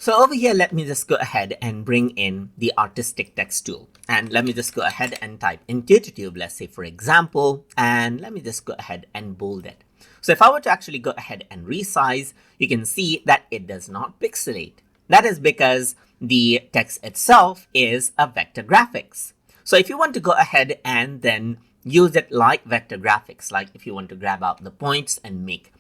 So over here, let me just go ahead and bring in the artistic text tool. And let me just go ahead and type intuitive, let's say for example, and let me just go ahead and bold it. So if I were to actually go ahead and resize, you can see that it does not pixelate. That is because the text itself is a vector graphics. So if you want to go ahead and then use it like vector graphics, like if you want to grab out the points and make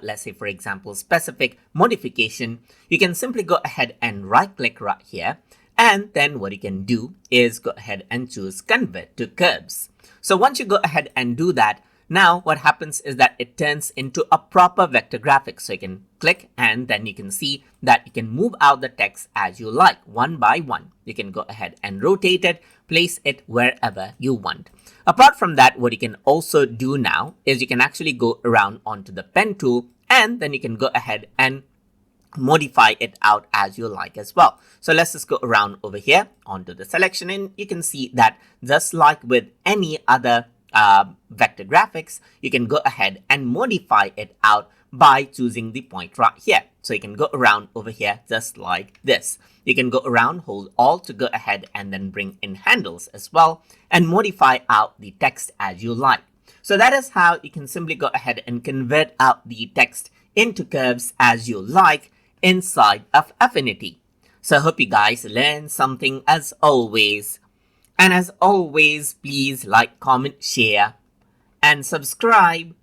let's say for example specific modification, you can simply go ahead and right click right here, and then what you can do is go ahead and choose convert to curves. So once you go ahead and do that, now what happens is that it turns into a proper vector graphic. So you can click and then you can see that you can move out the text as you like, one by one. You can go ahead and rotate it, place it wherever you want. Apart from that, what you can also do now is you can actually go around onto the pen tool, and then you can go ahead and modify it out as you like as well. So let's just go around over here onto the selection, and you can see that just like with any other vector graphics, you can go ahead and modify it out by choosing the point right here. So you can go around over here just like this. You can go around, hold Alt to go ahead and then bring in handles as well and modify out the text as you like. So that is how you can simply go ahead and convert out the text into curves as you like inside of Affinity. So I hope you guys learned something as always. And as always, please like, comment, share, and subscribe.